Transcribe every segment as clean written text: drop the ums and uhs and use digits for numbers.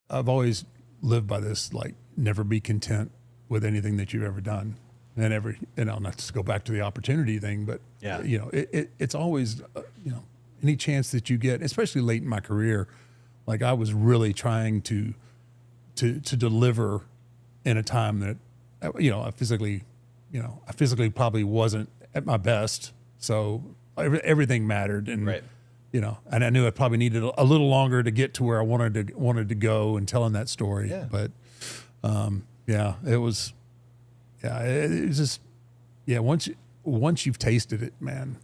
I've always lived by this, like, never be content with anything that you've ever done. And not to go back to the opportunity thing, but Yeah. It's always, any chance that you get, especially late in my career, like I was really trying to deliver in a time that, I physically probably wasn't at my best. So everything mattered. And, Right. And I knew I probably needed a little longer to get to where I wanted to go and telling that story. Yeah. But, it was just, once you've tasted it, man,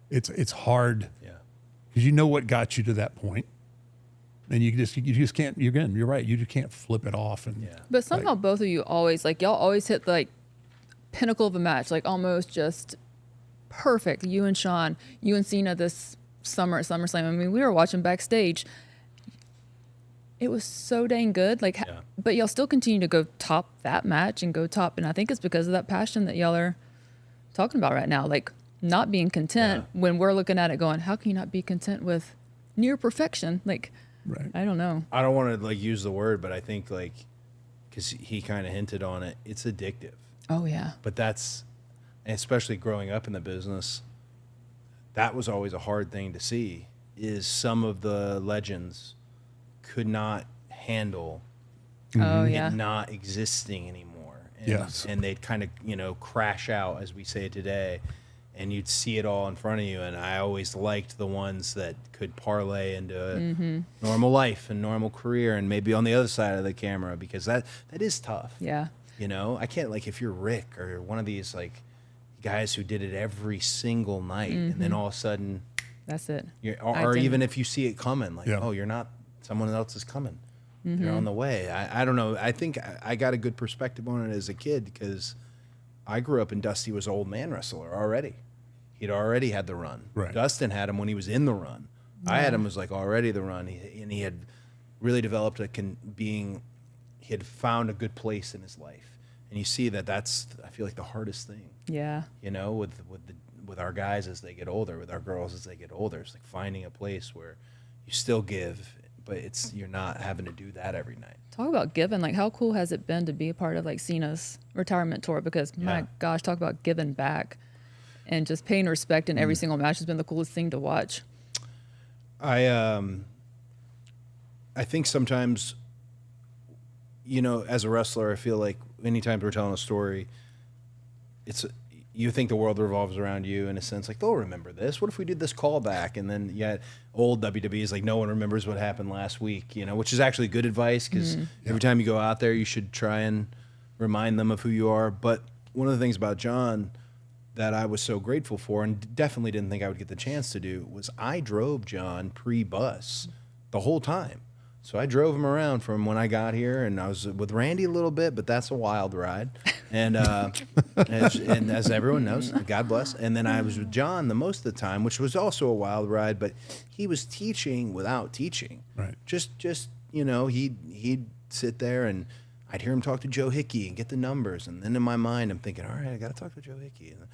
it's hard Yeah. because you know what got you to that point. And you just can't, you're right. You just can't flip it off. And Yeah. But somehow both of you always, like, y'all always hit the, like, pinnacle of a match, like almost just perfect. You and Sean, you and Cena this summer at SummerSlam. I mean, we were watching backstage. It was so dang good. Like, Yeah. but y'all still continue to go top that match and go top. And I think it's because of that passion that y'all are talking about right now. Like, not being content when we're looking at it going, how can you not be content with near perfection? Like, right. I don't know. I don't want to like use the word, but I think like, because he kind of hinted on it, it's addictive. Oh, yeah. But that's, especially growing up in the business, that was always a hard thing to see, is some of the legends could not handle Oh, yeah. it not existing anymore. And, Yes. and they'd kind of, crash out, as we say today, and you'd see it all in front of you. And I always liked the ones that could parlay into normal life and normal career and maybe on the other side of the camera, because that is tough. Yeah. I can't, like, if you're Rick or one of these, like, guys who did it every single night, and then all of a sudden, That's it. or even if you see it coming, like, Yeah. oh, you're not, someone else is coming. They're on the way. I don't know. I think I got a good perspective on it as a kid because I grew up and Dusty was an old man wrestler already. He'd already had the run. Right. Dustin had him when he was in the run. I had him as like already the run, and he had really developed he had found a good place in his life. And you see that's I feel like the hardest thing. Yeah. With our guys as they get older, with our girls as they get older, it's like finding a place where you still give, but you're not having to do that every night. Talk about giving. Like, how cool has it been to be a part of, like, Cena's retirement tour? Because, my Yeah. gosh, talk about giving back and just paying respect in every single match has been the coolest thing to watch. I think sometimes, as a wrestler, I feel like anytime we're telling a story, you think the world revolves around you in a sense. Like, they'll remember this. What if we did this callback? And then, old WWE is like, no one remembers what happened last week, which is actually good advice because every time you go out there, you should try and remind them of who you are. But one of the things about John that I was so grateful for and definitely didn't think I would get the chance to do was I drove John pre-bus the whole time. So I drove him around from when I got here, and I was with Randy a little bit, but that's a wild ride. And and as everyone knows, God bless. And then I was with John the most of the time, which was also a wild ride, but he was teaching without teaching. Right. Just he'd sit there and I'd hear him talk to Joe Hickey and get the numbers. And then in my mind, I'm thinking, all right, I got to talk to Joe Hickey. And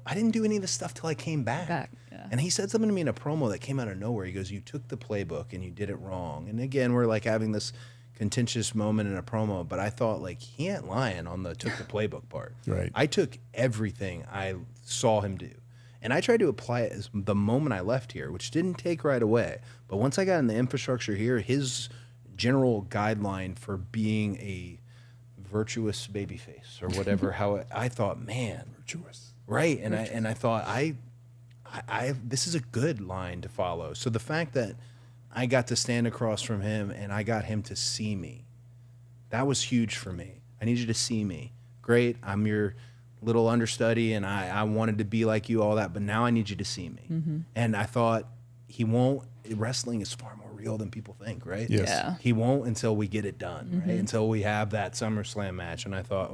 I didn't do any of this stuff till I came back. Yeah. And he said something to me in a promo that came out of nowhere. He goes, you took the playbook and you did it wrong. And again, we're like having this contentious moment in a promo, but I thought, like, he ain't lying on the took the playbook part. Right. I took everything I saw him do. And I tried to apply it as the moment I left here, which didn't take right away. But once I got in the infrastructure here, his general guideline for being a virtuous babyface or whatever, I thought, man, Virtuous. right. And I thought, I this is a good line to follow. So the fact that I got to stand across from him and I got him to see me, that was huge for me. I need you to see me. Great. I'm your little understudy and I wanted to be like you, all that, but now I need you to see me. And I thought wrestling is far more real than people think, right? Yes. Yeah. He won't until we get it done, right? Until we have that SummerSlam match. And I thought,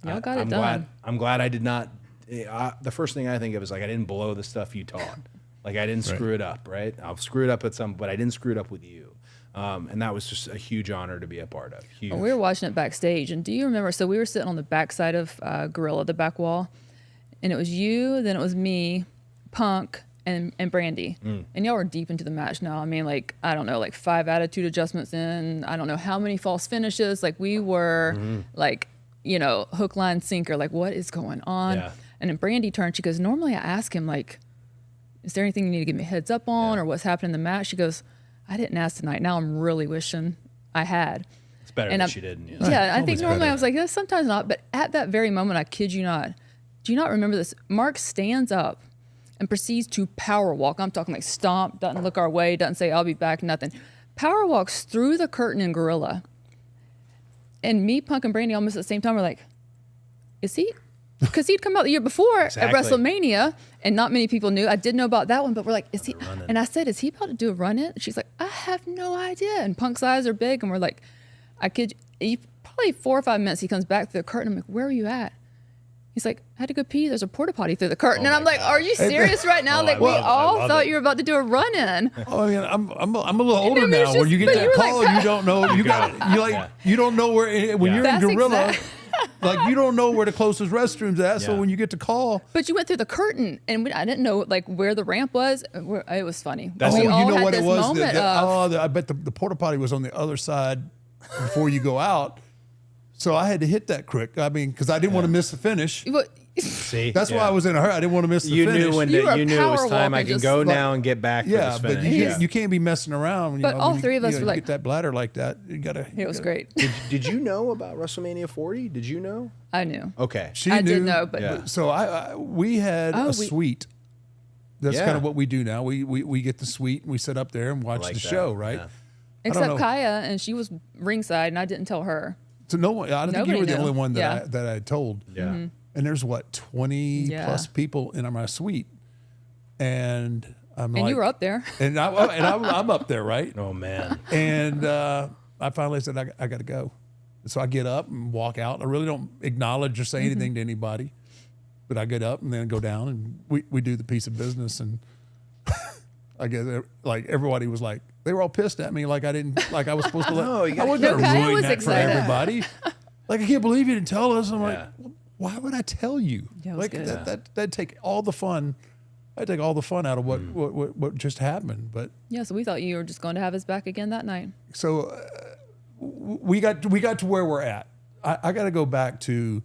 Y'all got it I'm done. I'm glad I did not. The first thing I think of is like I didn't blow the stuff you taught. Like I didn't screw it up, right? I'll screw it up at some, but I didn't screw it up with you. And that was just a huge honor to be a part of. Huge. We were watching it backstage, and do you remember? So we were sitting on the backside of Gorilla, the back wall, and it was you, then it was me, Punk, and Brandy. And y'all were deep into the match now. I mean, like, I don't know, like 5 attitude adjustments in, I don't know how many false finishes. Like, we were like, you know, hook, line, sinker. Like, what is going on? Yeah. And then Brandy turned, she goes, normally I ask him, like, is there anything you need to give me a heads up on or what's happening in the match? She goes, I didn't ask tonight. Now I'm really wishing I had. It's better And that I'm- she didn't. Yeah. Yeah, I always think normally better. I was like, yeah, sometimes not. But at that very moment, I kid you not, do you not remember this? Mark stands up and proceeds to power walk. I'm talking like stomp, doesn't look our way, doesn't say, I'll be back, nothing. Power walks through the curtain in Gorilla. And me, Punk, and Brandy almost at the same time were like, is he? Because he'd come out the year before Exactly. at WrestleMania, and not many people knew. I did know about that one, but we're like, is he? And I said, is he about to do a run in? She's like, I have no idea. And Punk's eyes are big, and we're like, I kid you, probably 4 or 5 minutes. He comes back through the curtain. I'm like, where are you at? He's like, I had to go pee. There's a porta potty through the curtain. and I'm like, are you serious right now? Oh, Like, I we love- I all love thought it. you were about to do a run in. Oh, I mean, I'm a little older mean, it's now. When just- you get but that you were like call, that- you don't know. You got you like Yeah. you don't know where when you're That's in Gorilla. exact- Like you don't know where the closest restrooms at. So Yeah. when you get the call, But you went through the curtain, and I didn't know like where the ramp was. It was funny. That's we what- all you know had what this it was. moment of, I bet the porta potty was on the other side before you go out. So I had to hit that quick. I mean, because I didn't want to miss the finish. But- See, That's why I was in a hurry. I didn't want to miss the You finish. knew when You to, were you knew it was power time. I walking can just go like- now and get back. Yeah, for the but finish. you can't be messing around. When, But all when three of us you were like- get that bladder like that. You gotta. it was great. Did you know about WrestleMania 40? Did you know? I knew. Okay. She I knew, did know, but Yeah. So we had Oh, a suite. That's Yeah. kind of what we do now. We get the suite and we sit up there and watch like the that. show, right? Yeah. Except know. Kaya, and she was ringside, and I didn't tell her. So no one. I don't think you Nobody were the knew. only one that Yeah. that I told. Yeah. And there's what 20 Yeah. plus people in my suite, and I'm And like, you were up there. and I'm up there, right? Oh man. And I finally said, I got to go. So I get up and walk out. I really don't acknowledge or say anything to anybody, but I get up and then go down and we do the piece of business. And I guess like everybody was like, they were all pissed at me, like I was supposed to let. No, you I gotta wasn't keep- going to Kaya ruin was that excited. for everybody. Like I can't believe you didn't tell us. I'm Yeah. like, well, why would I tell you? Yeah, it was like good. that'd take all the fun. I'd take all the fun out of what just happened. But Yeah, so we thought you were just going to have us back again that night. so we got to where we're at. I got to go back to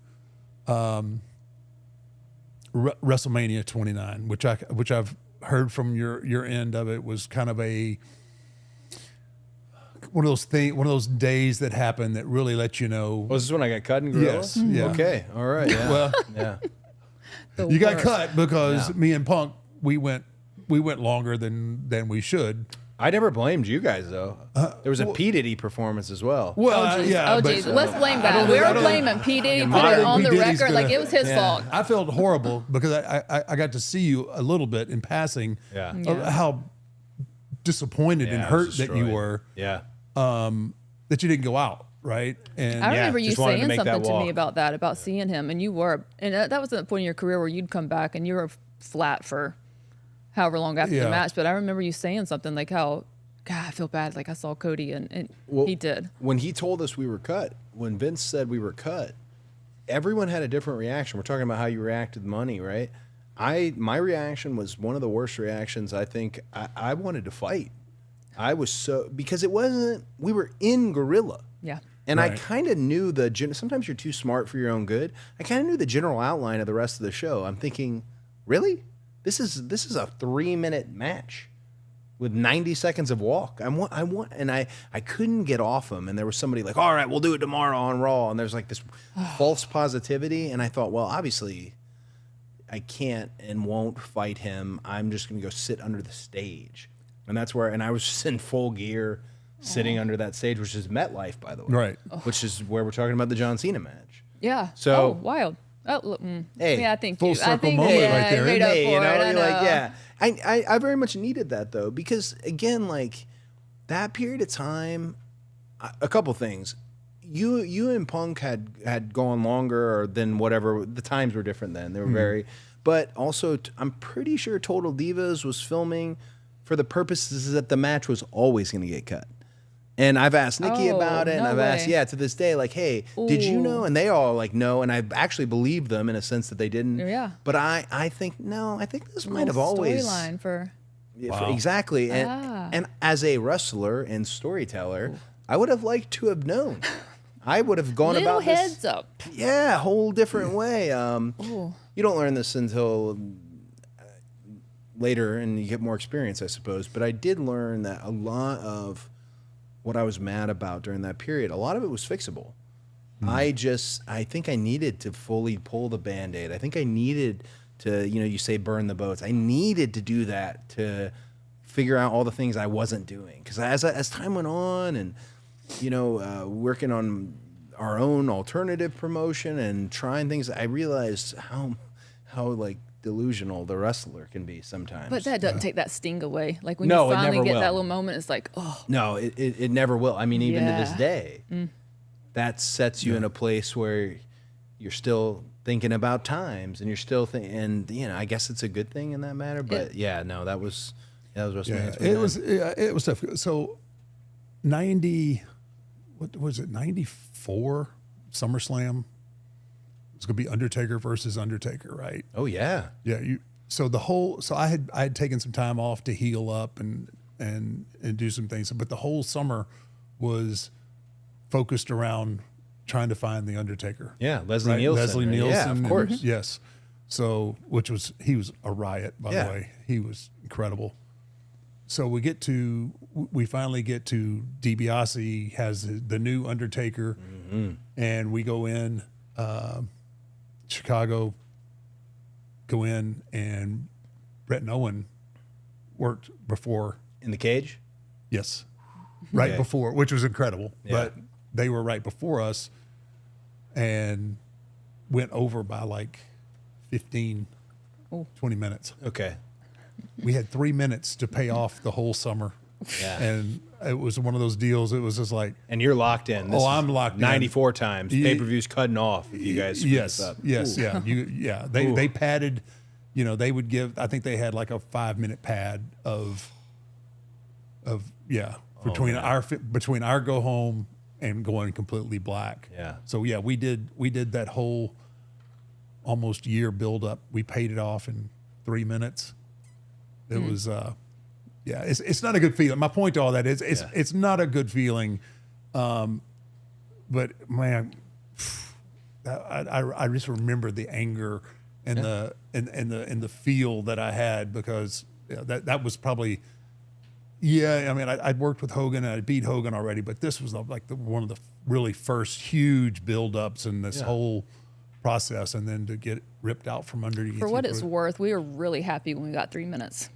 WrestleMania 29, which I've heard from your end of it was kind of one of those days that happened that really let you know. Was this when I got cut in Gorilla? Yes, yeah. Okay. All right. Yeah. Well, yeah. The you got worst. cut because Yeah. me and Punk we went longer than we should. I never blamed you guys though. There was a P Diddy performance as well. Well, Oh, geez. yeah, Oh, but geez. Let's blame I that. don't We think- I were don't- blaming P. Diddy, put I it think on P. the Diddy's record. gonna- Like, it was his fault. I felt horrible because I got to see you a little bit in passing. Yeah. Yeah. Of how disappointed and Yeah, I was hurt that you destroyed. were Yeah. that you didn't go out, right? And I remember you just wanted to saying make that something to walk. me about that, about seeing him, and you were, and that was the point in your career where you'd come back and you were flat for however long after Yeah. the match. But I remember you saying something like how, God, I feel bad. Like I saw Cody, and Well, he did. When he told us we were cut, when Vince said we were cut, everyone had a different reaction. We're talking about how you react to the money, right? My reaction was one of the worst reactions. I think I wanted to fight. I was because it wasn't. We were in Gorilla. Yeah. And I Right. kind of knew sometimes you're too smart for your own good. I kind of knew the general outline of the rest of the show. I'm thinking, really? This is a 3-minute match with 90 seconds of walk. And I couldn't get off him. And there was somebody like, all right, we'll do it tomorrow on Raw. And there's like this false positivity. And I thought, well, obviously I can't and won't fight him. I'm just going to go sit under the stage. And that's where, and I was just in full gear sitting under that stage, which is MetLife, by the way. Right. Which is where we're talking about the John Cena match. Yeah. So- oh, wild. Oh, look, Hey, yeah, I think full I circle think moment yeah, right there, I made isn't up Hey, for you know, it. I you're know. like, yeah. I very much needed that though, because again, like that period of time, a couple things. You and Punk had gone longer than whatever. The times were different then. They were very, but also I'm pretty sure Total Divas was filming for the purposes that the match was always going to get cut. And I've asked Nikki Oh, about it, and no I've asked, way. yeah, to this day, like, hey, did you know? Ooh. And they all like no, and I actually believe them in a sense that they didn't. Yeah. But I think no, I think this might have Little always storyline for. Yeah, Wow. exactly. And Ah. and as a wrestler and storyteller, I would have liked to have known. I would have gone Little about this. heads up. Yeah, a whole different way. Ooh. You don't learn this until later and you get more experience, I suppose. But I did learn that a lot of what I was mad about during that period, a lot of it was fixable. I think I needed to fully pull the Band-Aid. I think I needed to, you say burn the boats. I needed to do that to figure out all the things I wasn't doing. Because as time went on and, working on our own alternative promotion and trying things, I realized how like delusional the wrestler can be sometimes. But that doesn't take that sting away. Like when No, you it finally never get will. that little moment, it's like, oh, No, it never will. I mean, even to this Yeah. day, that sets you in a place where you're still thinking about times and you're still thinking, and I guess it's a good thing in that matter. But that was WrestleMania. Yeah, it was tough. So 90, what was it, 94 SummerSlam? It's going to be Undertaker versus Undertaker, right? Oh yeah, Yeah. So I had taken some time off to heal up and do some things, but the whole summer was focused around trying to find the Undertaker. yeah. Leslie Right? Nielsen. Leslie right? Nielsen. Yeah, of and- course. yes. So, he was a riot, by Yeah. the way. He was incredible. So we finally get to DiBiase has the new Undertaker, and we go in, Chicago, go in, and Brett and Owen worked before. In the cage. Yes. Right Okay. before, which was incredible. Yeah. But they were right before us and went over by like 15, 20 minutes. Okay. We had 3 minutes to pay off the whole summer. Yeah. And it was one of those deals. It was just like, And you're locked in. This I'm is locked in. 94 times. Ye- Pay-per-view's cutting off if you guys screw yes, this up. yes, Ooh. yeah. They padded, they would give, I think they had like a 5-minute pad between our go home and going completely black. Yeah. So yeah, we did that whole almost year build up. We paid it off in 3 minutes. It was it's not a good feeling. My point to all that is it's not a good feeling. But man, I just remember the anger and the feel that I had because that was probably. Yeah, I mean, I'd worked with Hogan and I beat Hogan already, but this was like one of the really first huge build-ups in this whole process, and then to get ripped out from underneath. for what you it's worth, we were really happy when we got 3 minutes.